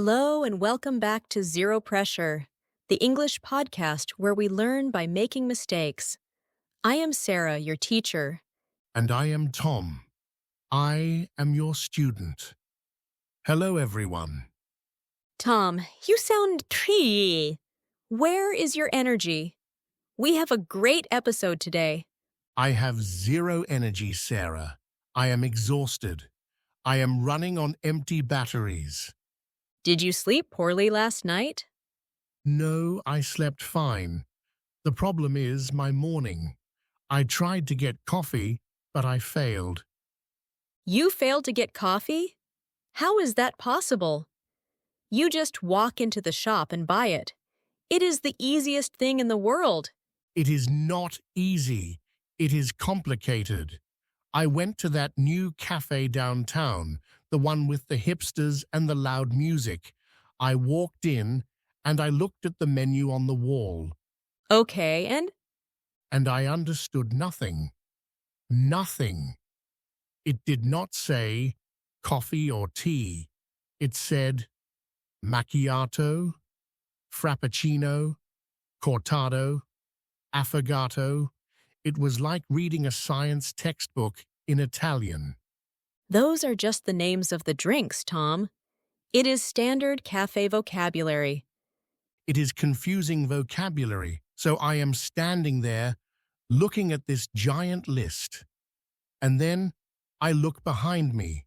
Hello and welcome back to Zero Pressure, the English podcast where we learn by making mistakes. I am Sarah, your teacher. And I am Tom. I am your student. Hello, everyone. Tom, you sound tree. Where is your energy? We have a great episode today. I have zero energy, Sarah. I am exhausted. I am running on empty batteries. Did you sleep poorly last night? No, I slept fine. The problem is my morning. I tried to get coffee, but I failed. You failed to get coffee? How is that possible? You just walk into the shop and buy it. It is the easiest thing in the world. It is not easy. It is complicated. I went to that new cafe downtown, the one with the hipsters and the loud music. I walked in and I looked at the menu on the wall, Okay, and I understood nothing. Nothing. It did not say coffee or tea. It said macchiato, frappuccino, cortado, affogato. It was like reading a science textbook in Italian. those are just the names of the drinks, Tom. It is standard cafe vocabulary. It is confusing vocabulary, so I am standing there looking at this giant list. And then I look behind me.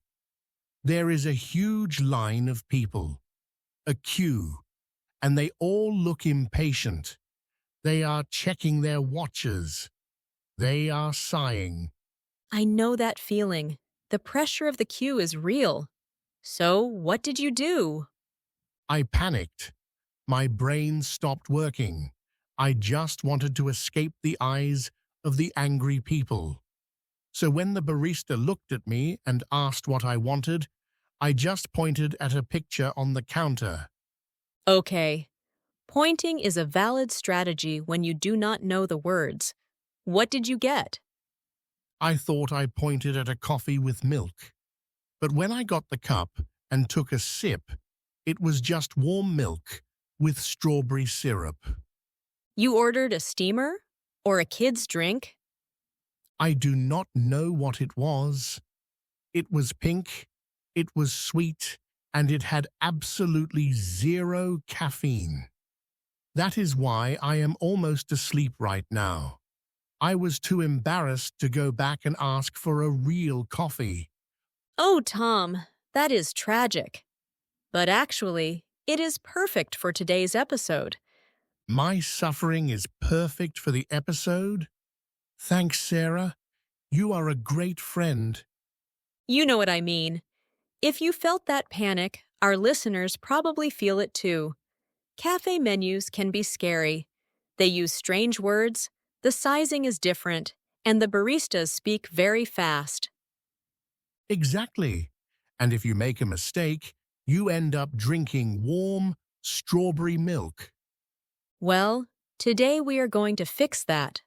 There is a huge line of people, a queue, and they all look impatient. They are checking their watches. They are sighing. I know that feeling. The pressure of the queue is real. So, what did you do? I panicked. My brain stopped working. I just wanted to escape the eyes of the angry people. So when the barista looked at me and asked what I wanted, I just pointed at a picture on the counter. Okay. Pointing is a valid strategy when you do not know the words. What did you get? I thought I pointed at a coffee with milk. But when I got the cup and took a sip, it was just warm milk with strawberry syrup. You ordered a steamer? Or a kid's drink? I do not know what it was. It was pink, it was sweet, and it had absolutely zero caffeine. That is why I am almost asleep right now. I was too embarrassed to go back and ask for a real coffee. Oh, Tom, that is tragic. But actually, it is perfect for today's episode. My suffering is perfect for the episode? Thanks, Sarah. You are a great friend. You know what I mean. If you felt that panic, our listeners probably feel it too. Cafe menus can be scary. They use strange words, the sizing is different, and the baristas speak very fast. Exactly. And if you make a mistake, you end up drinking warm strawberry milk. Well, today we are going to fix that.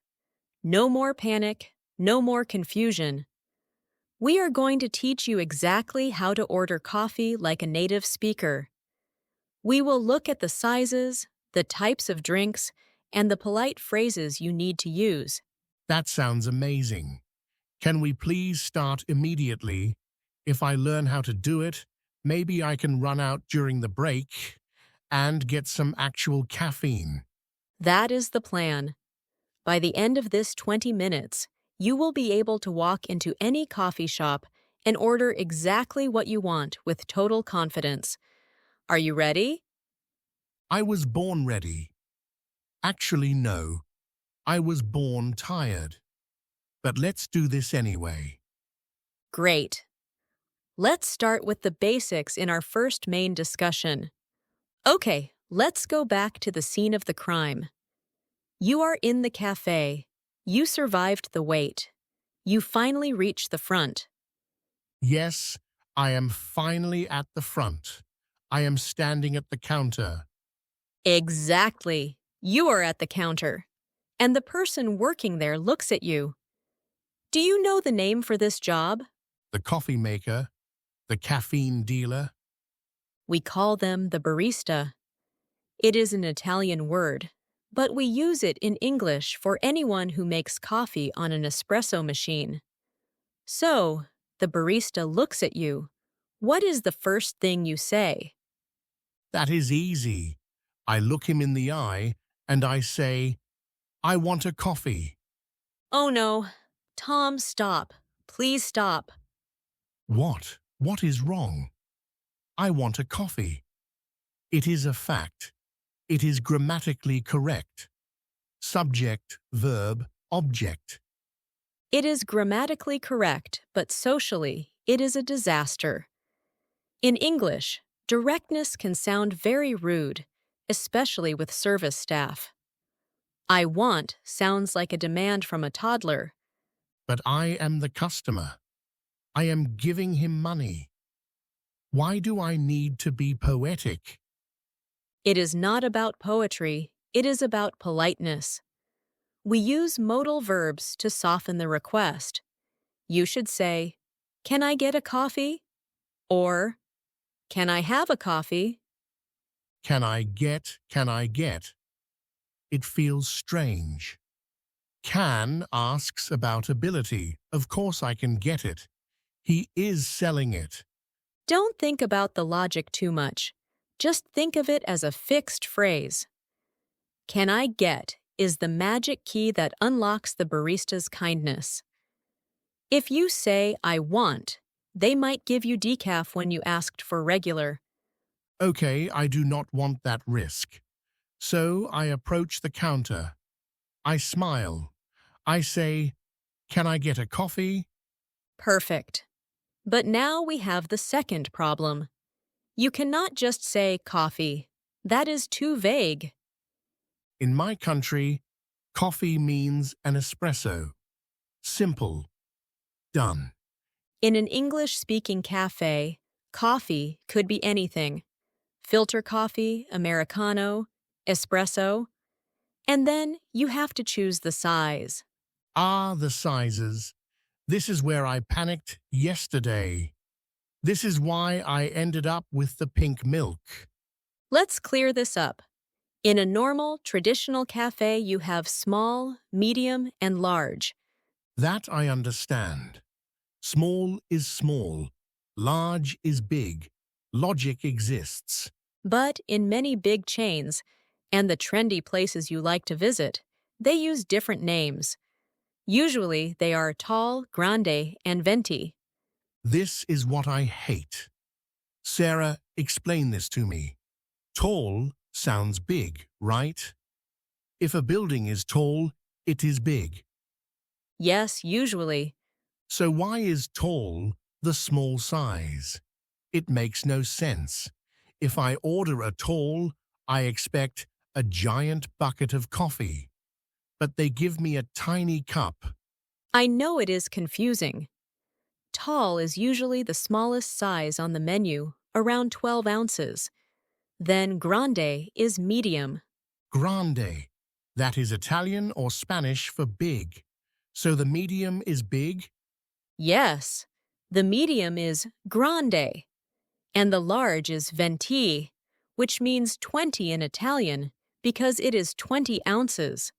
No more panic, no more confusion. We are going to teach you exactly how to order coffee like a native speaker. We will look at the sizes, the types of drinks, and the polite phrases you need to use. That sounds amazing. Can we please start immediately? If I learn how to do it, maybe I can run out during the break and get some actual caffeine. That is the plan. By the end of this 20 minutes, you will be able to walk into any coffee shop and order exactly what you want with total confidence. Are you ready? I was born ready. Actually, no. I was born tired. But let's do this anyway. Great. Let's start with the basics in our first main discussion. Okay, let's go back to the scene of the crime. You are in the cafe. You survived the wait. You finally reached the front. Yes, I am finally at the front. I am standing at the counter. Exactly. You are at the counter. And the person working there looks at you. Do you know the name for this job? The coffee maker, the caffeine dealer. We call them the barista. It is an Italian word, but we use it in English for anyone who makes coffee on an espresso machine. So, the barista looks at you. What is the first thing you say? That is easy. I look him in the eye and I say, I want a coffee. Oh no. Tom, stop. Please stop. What? What is wrong? I want a coffee. It is a fact. It is grammatically correct. Subject, verb, object. It is grammatically correct, but socially, it is a disaster. In English, directness can sound very rude, especially with service staff. I want sounds like a demand from a toddler. But I am the customer. I am giving him money. Why do I need to be poetic? It is not about poetry, it is about politeness. We use modal verbs to soften the request. You should say, "Can I get a coffee?" Or, "Can I have a coffee?" Can I get? Can I get? It feels strange. Can asks about ability. Of course I can get it. He is selling it. Don't think about the logic too much. Just think of it as a fixed phrase. "Can I get" is the magic key that unlocks the barista's kindness. If you say, "I want," they might give you decaf when you asked for regular. Okay, I do not want that risk. So I approach the counter. I smile. I say, can I get a coffee? Perfect. But now we have the second problem. You cannot just say coffee. That is too vague. In my country, coffee means an espresso. Simple. Done. In an English-speaking cafe, coffee could be anything. Filter coffee, Americano, espresso, and then you have to choose the size. Ah, the sizes. This is where I panicked yesterday. This is why I ended up with the pink milk. Let's clear this up. In a normal, traditional cafe, you have small, medium, and large. That I understand. Small is small. Large is big. Logic exists. But in many big chains, and the trendy places you like to visit, they use different names. Usually, they are tall, grande, and venti. This is what I hate. Sarah, explain this to me. Tall sounds big, right? If a building is tall, it is big. Yes, usually. So why is tall the small size? It makes no sense. If I order a tall, I expect a giant bucket of coffee. But they give me a tiny cup. I know it is confusing. Tall is usually the smallest size on the menu, around 12 ounces. Then grande is medium. Grande. That is Italian or Spanish for big. So the medium is big? Yes, the medium is grande, and the large is venti, which means 20 in Italian because it is 20 ounces.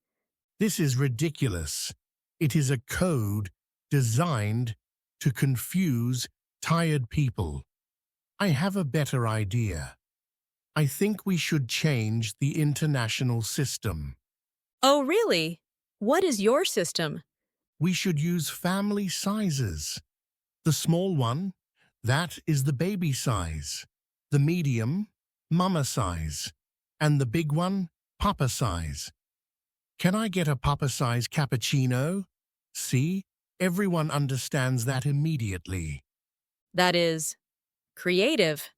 This is ridiculous. It is a code designed to confuse tired people. I have a better idea. I think we should change the international system. Oh, really? What is your system? We should use family sizes. The small one, that is the baby size. The medium, mama size. And the big one, papa size. Can I get a papa size cappuccino? See, everyone understands that immediately. That is creative.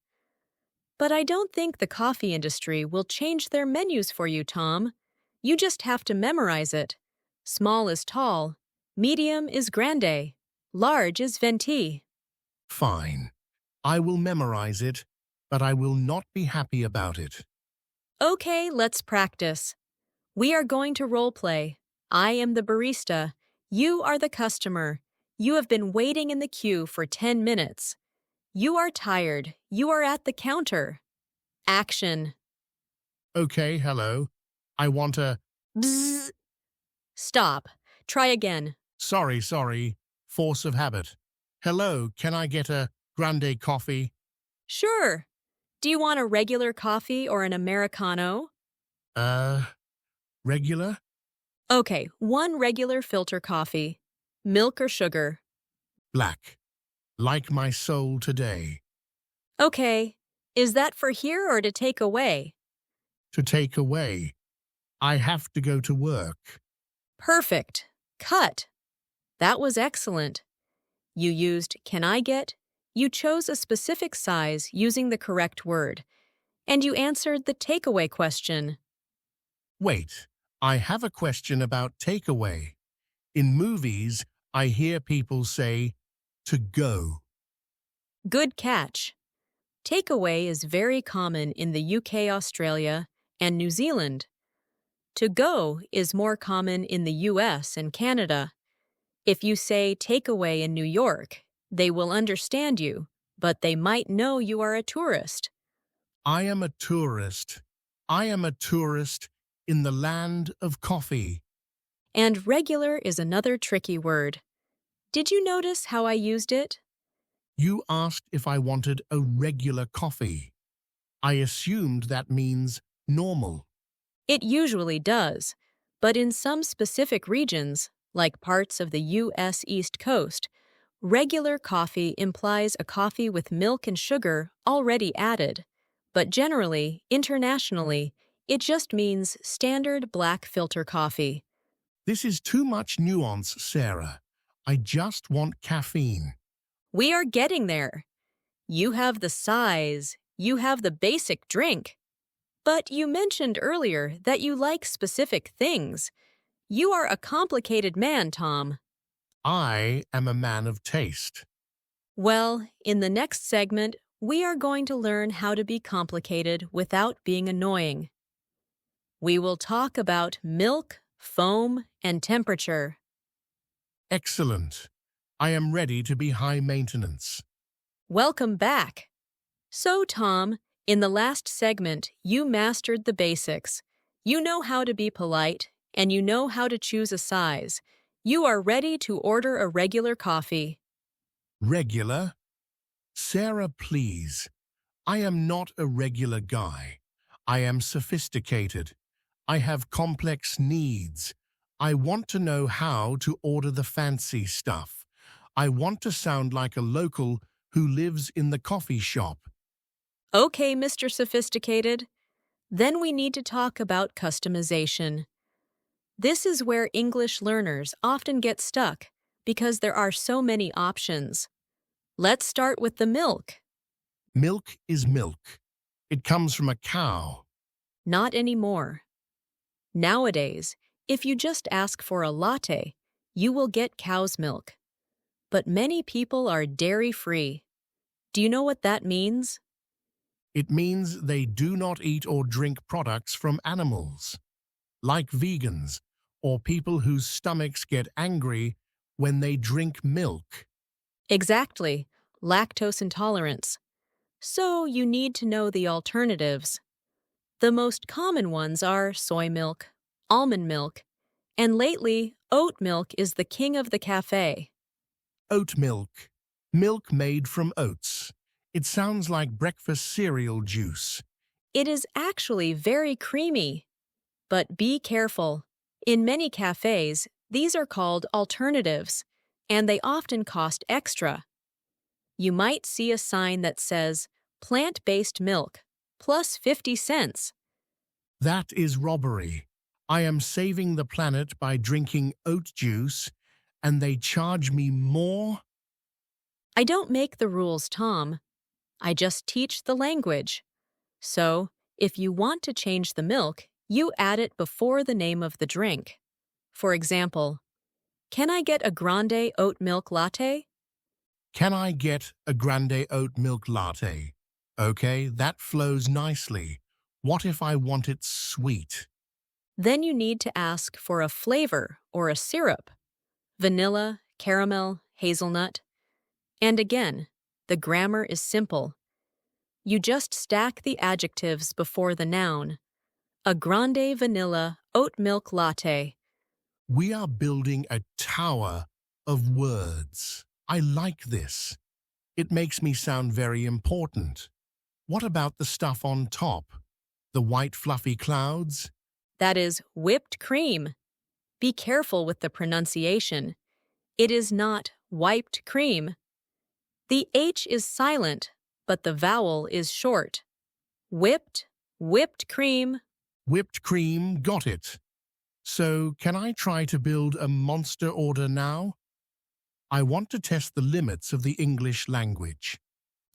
But I don't think the coffee industry will change their menus for you, Tom. You just have to memorize it. Small is tall, medium is grande, large is venti. Fine. I will memorize it, but I will not be happy about it. Okay, let's practice. We are going to role play. I am the barista. You are the customer. You have been waiting in the queue for 10 minutes. You are tired. You are at the counter. Action. Okay, hello. I want a… Bzz. Stop. Try again. Sorry. Force of habit. Hello, can I get a grande coffee? Sure. Do you want a regular coffee or an Americano? Uh, regular? Okay, one regular filter coffee. Milk or sugar? Black. Like my soul today. Okay. Is that for here or to take away? To take away. I have to go to work. Perfect. Cut. That was excellent. You used can I get? You chose a specific size using the correct word, and you answered the takeaway question. Wait, I have a question about takeaway. In movies, I hear people say, to go. Good catch. Takeaway is very common in the UK, Australia, and New Zealand. To go is more common in the US and Canada. If you say takeaway in New York, they will understand you, but they might know you are a tourist. I am a tourist. I am a tourist in the land of coffee. And regular is another tricky word. Did you notice how I used it? You asked if I wanted a regular coffee. I assumed that means normal. It usually does, but in some specific regions, like parts of the U.S. East Coast, regular coffee implies a coffee with milk and sugar already added. But generally, internationally, it just means standard black filter coffee. This is too much nuance, Sarah. I just want caffeine. We are getting there. You have the size, you have the basic drink. But you mentioned earlier that you like specific things. You are a complicated man, Tom. I am a man of taste. Well, in the next segment, we are going to learn how to be complicated without being annoying. We will talk about milk, foam, and temperature. Excellent. I am ready to be high maintenance. Welcome back. So, Tom, in the last segment, you mastered the basics. You know how to be polite, and you know how to choose a size. You are ready to order a regular coffee. Regular? Sarah, please. I am not a regular guy. I am sophisticated. I have complex needs. I want to know how to order the fancy stuff. I want to sound like a local who lives in the coffee shop. Okay, Mr. Sophisticated. Then we need to talk about customization. This is where English learners often get stuck because there are so many options. Let's start with the milk. Milk is milk. It comes from a cow. Not anymore. Nowadays, if you just ask for a latte, you will get cow's milk. But many people are dairy-free. Do you know what that means? It means they do not eat or drink products from animals, like vegans or people whose stomachs get angry when they drink milk. Exactly, lactose intolerance. So you need to know the alternatives. The most common ones are soy milk, almond milk, and lately, oat milk is the king of the cafe. Oat milk. Milk made from oats. It sounds like breakfast cereal juice. It is actually very creamy. But be careful. In many cafes, these are called alternatives, and they often cost extra. You might see a sign that says, plant-based milk, plus 50 cents. That is robbery. I am saving the planet by drinking oat juice, and they charge me more? I don't make the rules, Tom. I just teach the language. So, if you want to change the milk, you add it before the name of the drink. For example, can I get a grande oat milk latte? Can I get a grande oat milk latte? Okay, that flows nicely. What if I want it sweet? Then you need to ask for a flavor or a syrup. Vanilla, caramel, hazelnut. And again, The grammar is simple. You just stack the adjectives before the noun. A grande vanilla oat milk latte. We are building a tower of words. I like this. It makes me sound very important. What about the stuff on top? The white fluffy clouds? That is whipped cream. Be careful with the pronunciation. It is not wiped cream. The H is silent, but the vowel is short. Whipped, whipped cream. Whipped cream, got it. So, can I try to build a monster order now? I want to test the limits of the English language.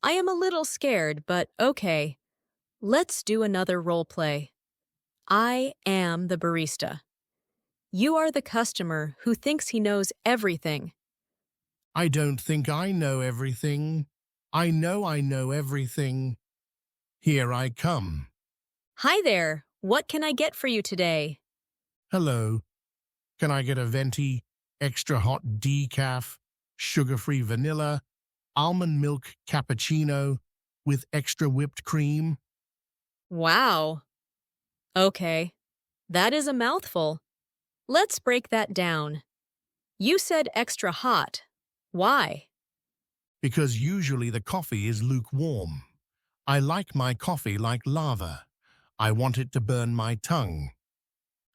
I am a little scared, but okay. Let's do another role play. I am the barista. You are the customer who thinks he knows everything. I don't think I know everything. I know everything. Here I come. Hi there, what can I get for you today? Hello. Can I get a Venti, extra hot decaf, sugar-free vanilla, almond milk cappuccino with extra whipped cream? Wow. Okay, that is a mouthful. Let's break that down. You said extra hot. Why? Because usually the coffee is lukewarm. I like my coffee like lava. I want it to burn my tongue.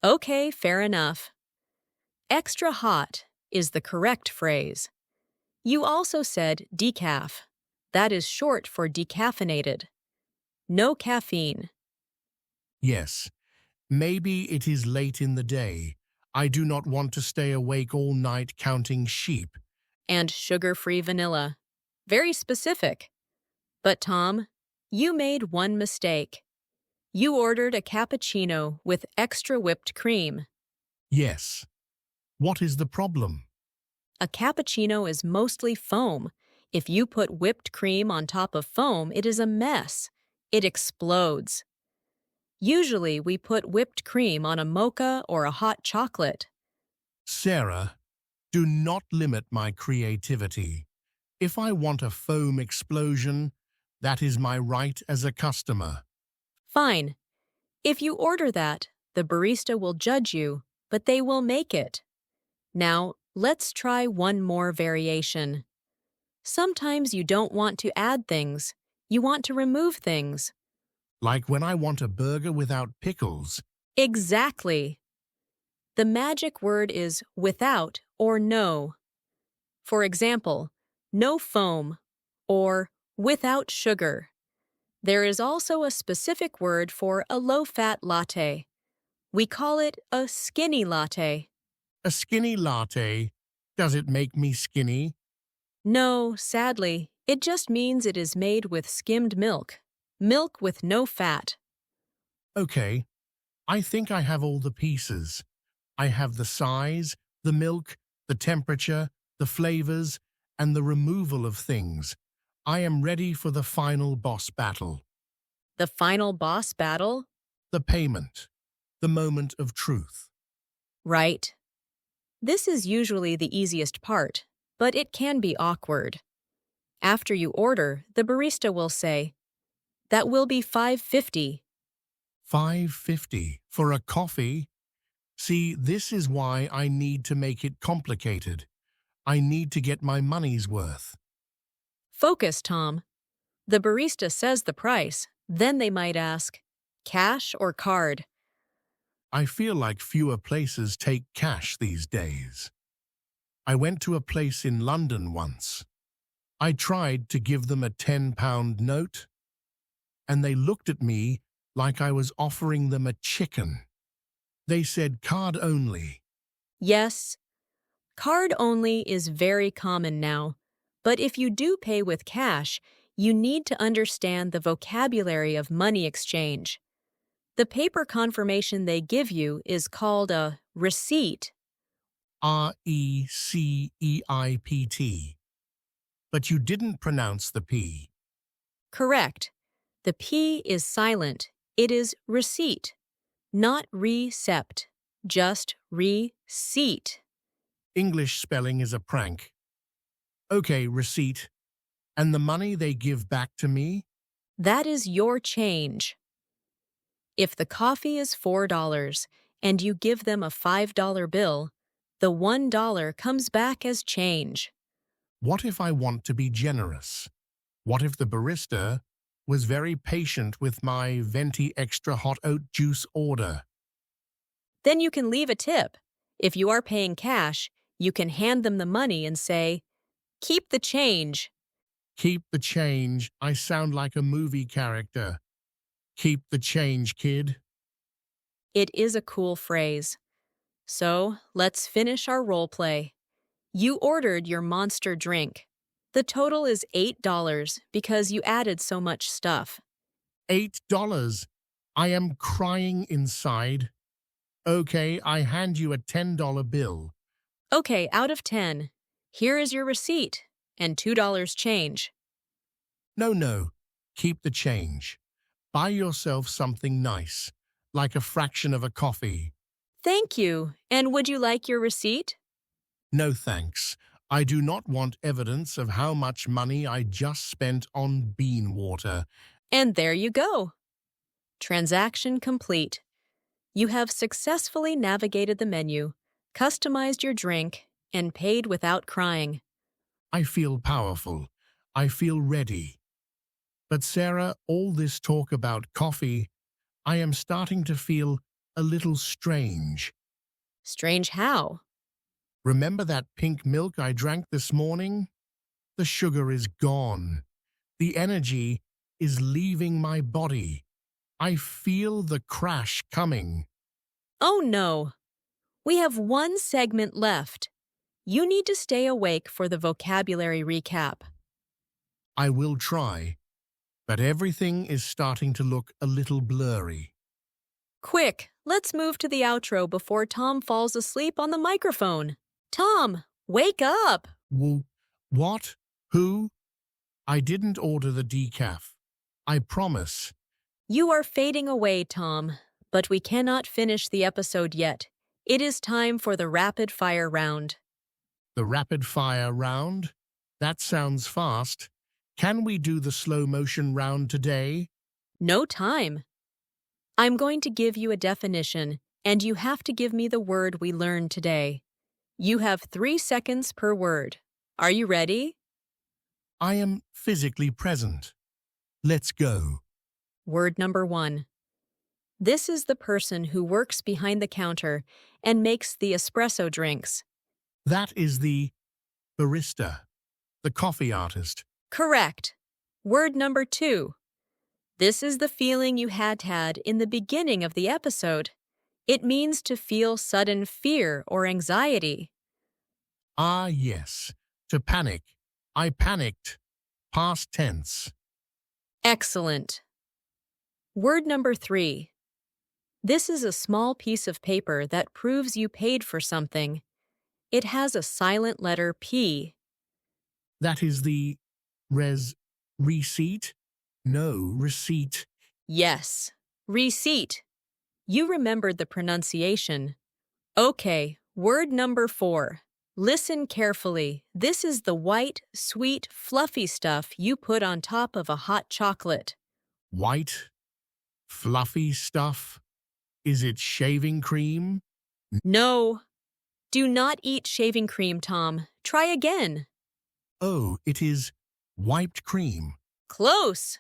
Okay, fair enough. Extra hot is the correct phrase. You also said decaf. That is short for decaffeinated. No caffeine. Yes, maybe it is late in the day. I do not want to stay awake all night counting sheep. And sugar-free vanilla. Very specific. But Tom, you made one mistake. You ordered a cappuccino with extra whipped cream. Yes. What is the problem? A cappuccino is mostly foam. If you put whipped cream on top of foam, it is a mess. It explodes. Usually, we put whipped cream on a mocha or a hot chocolate. Sarah, do not limit my creativity. If I want a foam explosion, that is my right as a customer. Fine. If you order that, the barista will judge you, but they will make it. Now, let's try one more variation. Sometimes you don't want to add things. You want to remove things. Like when I want a burger without pickles. Exactly. The magic word is without or no. For example, no foam or without sugar. There is also a specific word for a low-fat latte. We call it a skinny latte. A skinny latte. Does it make me skinny? No, sadly, it just means it is made with skimmed milk. Milk with no fat. Okay, I think I have all the pieces. I have the size, the milk, the temperature, the flavors, and the removal of things. I am ready for the final boss battle. The final boss battle? The payment. The moment of truth. Right. This is usually the easiest part, but it can be awkward. After you order, the barista will say, "That will be $5.50. $5.50 for a coffee? See, this is why I need to make it complicated. I need to get my money's worth. Focus, Tom. The barista says the price, then they might ask, cash or card? I feel like fewer places take cash these days. I went to a place in London once. I tried to give them a £10 note, and they looked at me like I was offering them a chicken. They said card only. Yes, card only is very common now, but if you do pay with cash, you need to understand the vocabulary of money exchange. The paper confirmation they give you is called a receipt. RECEIPT. But you didn't pronounce the P. Correct. The P is silent. It is receipt, not recept, just receipt. English spelling is a prank. Okay, receipt. And the money they give back to me? That is your change. If the coffee is $4 and you give them a $5 bill, the $1 comes back as change. What if I want to be generous? What if the barista was very patient with my Venti extra hot oat juice order? Then you can leave a tip. If you are paying cash, you can hand them the money and say, "Keep the change." Keep the change. I sound like a movie character. Keep the change, kid. It is a cool phrase. So, let's finish our role play. You ordered your monster drink. The total is $8 because you added so much stuff. $8. I am crying inside. Okay, I hand you a $10 bill. Okay, out of 10. Here is your receipt and $2 change. No, no. Keep the change. Buy yourself something nice, like a fraction of a coffee. Thank you. And would you like your receipt? No thanks. I do not want evidence of how much money I just spent on bean water. And there you go. Transaction complete. You have successfully navigated the menu, customized your drink, and paid without crying. I feel powerful. I feel ready. But Sarah, all this talk about coffee, I am starting to feel a little strange. Strange how? Remember that pink milk I drank this morning? The sugar is gone. The energy is leaving my body. I feel the crash coming. Oh no! We have one segment left. You need to stay awake for the vocabulary recap. I will try, but everything is starting to look a little blurry. Quick, let's move to the outro before Tom falls asleep on the microphone. Tom, wake up! What? Who? I didn't order the decaf. I promise. You are fading away, Tom, but we cannot finish the episode yet. It is time for the rapid fire round. The rapid fire round? That sounds fast. Can we do the slow motion round today? No time. I'm going to give you a definition, and you have to give me the word we learned today. You have 3 seconds per word. Are you ready? I am physically present. Let's go. Word number 1. This is the person who works behind the counter and makes the espresso drinks. That is the barista, the coffee artist. Correct. Word number 2. This is the feeling you had in the beginning of the episode. It means to feel sudden fear or anxiety. Ah, yes. To panic. I panicked. Past tense. Excellent. Word number 3. This is a small piece of paper that proves you paid for something. It has a silent letter P. That is the receipt? No, receipt. Yes, receipt. You remembered the pronunciation. Okay, word number 4. Listen carefully. This is the white, sweet, fluffy stuff you put on top of a hot chocolate. White, fluffy stuff? Is it shaving cream? No. Do not eat shaving cream, Tom. Try again. Oh, it is wiped cream. Close.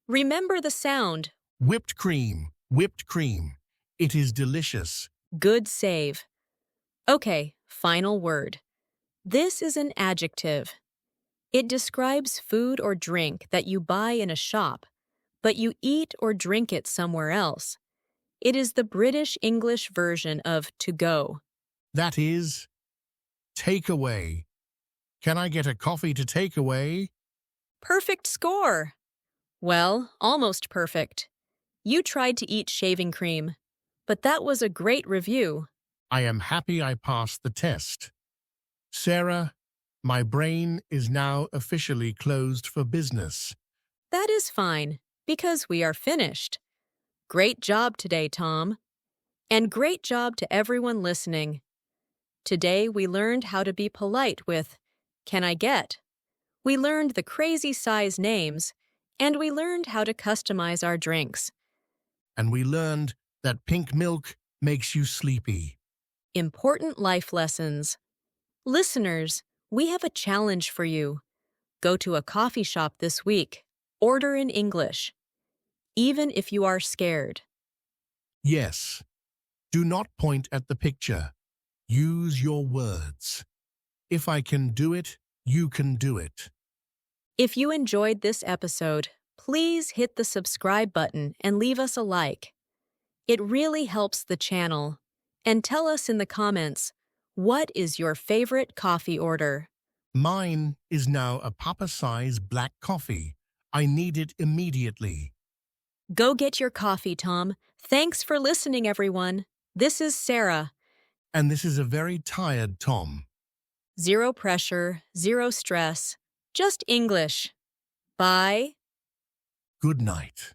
Remember the sound. Whipped cream, whipped cream. It is delicious. Good save. Okay, final word. This is an adjective. It describes food or drink that you buy in a shop, but you eat or drink it somewhere else. It is the British English version of to go. That is takeaway. Can I get a coffee to take away? Perfect score. Well, almost perfect. You tried to eat shaving cream, but that was a great review. I am happy I passed the test. Sarah, my brain is now officially closed for business. That is fine, because we are finished. Great job today, Tom. And great job to everyone listening. Today we learned how to be polite with, "Can I get?" We learned the crazy size names, and we learned how to customize our drinks. And we learned that pink milk makes you sleepy. Important life lessons. Listeners, we have a challenge for you. Go to a coffee shop this week. Order in English, even if you are scared. Yes, do not point at the picture. Use your words. If I can do it, you can do it. If you enjoyed this episode, please hit the subscribe button and leave us a like. It really helps the channel. And tell us in the comments, what is your favorite coffee order? Mine is now a Papa-size black coffee. I need it immediately. Go get your coffee, Tom. Thanks for listening, everyone. This is Sarah. And this is a very tired Tom. Zero pressure, zero stress, just English. Bye. Good night.